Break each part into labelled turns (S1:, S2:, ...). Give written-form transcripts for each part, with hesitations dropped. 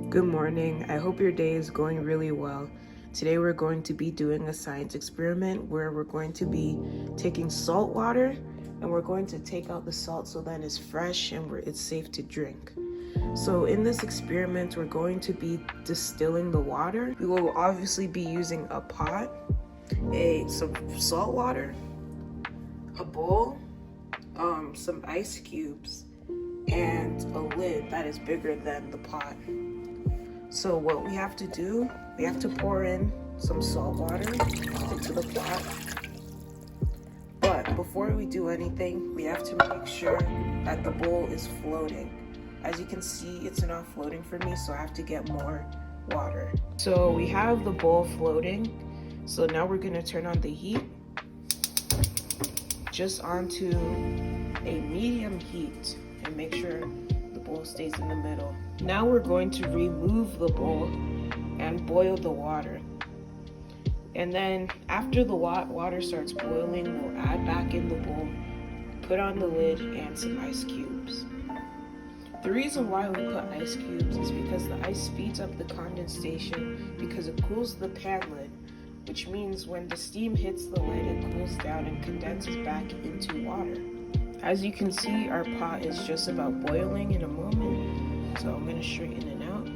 S1: Good morning. I hope your day is going really well. Today we're going to be doing a science experiment where we're going to be taking salt water and we're going to take out the salt so that it's fresh and it's safe to drink. So in this experiment, we're going to be distilling the water. We will obviously be using a pot, some salt water, a bowl, some ice cubes, and a lid that is bigger than the pot. So what we have to do, we have to pour in some salt water into the pot. But before we do anything, we have to make sure that the bowl is floating. As you can see, it's not floating for me, so I have to get more water. So we have the bowl floating. So now we're gonna turn on the heat just onto a medium heat and make sure the bowl stays in the middle. Now we're going to remove the bowl and boil the water. And then after the water starts boiling, we'll add back in the bowl, put on the lid, and some ice cubes. The reason why we put ice cubes is because the ice speeds up the condensation because it cools the pan lid, which means when the steam hits the lid, it cools down and condenses back into water. As you can see, our pot is just about boiling in a moment, so I'm going to straighten it out.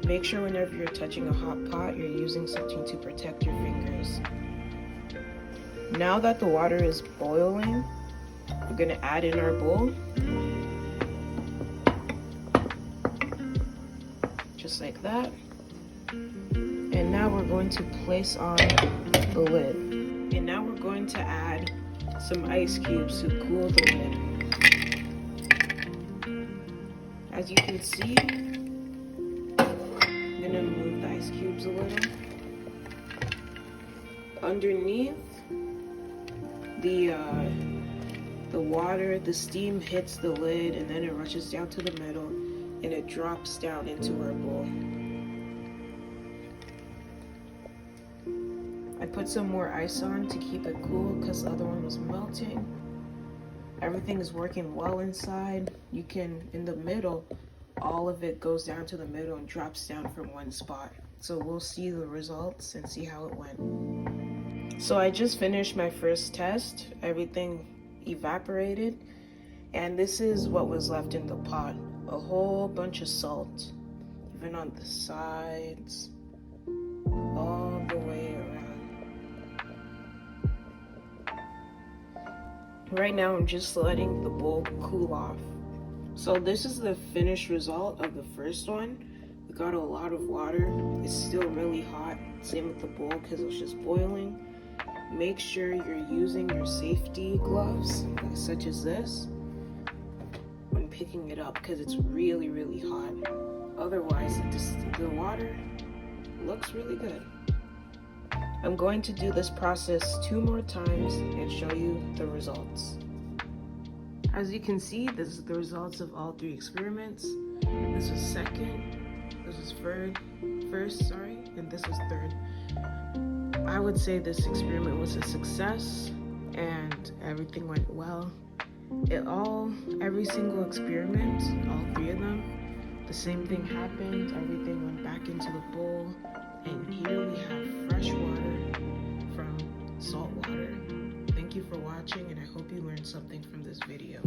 S1: Make sure whenever you're touching a hot pot, you're using something to protect your fingers. Now that the water is boiling, we're going to add in our bowl. Just like that. And now we're going to place on the lid. And now we're going to add some ice cubes to cool the lid. As you can see, I'm gonna move the ice cubes a little. Underneath the water, the steam hits the lid and then it rushes down to the middle and it drops down into our bowl. I put some more ice on to keep it cool because the other one was melting. Everything is working well inside. You can, in the middle, all of it goes down to the middle and drops down from one spot. So we'll see the results and see how it went. So I just finished my first test. Everything evaporated. And this is what was left in the pot. A whole bunch of salt, even on the sides, all the way around. Right now, I'm just letting the bowl cool off. So this is the finished result of the first one. We got a lot of water. It's still really hot. Same with the bowl because it was just boiling. Make sure you're using your safety gloves, such as this, when picking it up because it's really, really hot. Otherwise, the water looks really good. I'm going to do this process 2 more times and show you the results. As you can see, this is the results of all 3 experiments. This was second, this was first, and this was third. I would say this experiment was a success and everything went well. Every single experiment, all 3 of them, the same thing happened. Everything went back into the bowl. And here we have fresh water from salt water. Thank you for watching, and I hope you learned something from this video.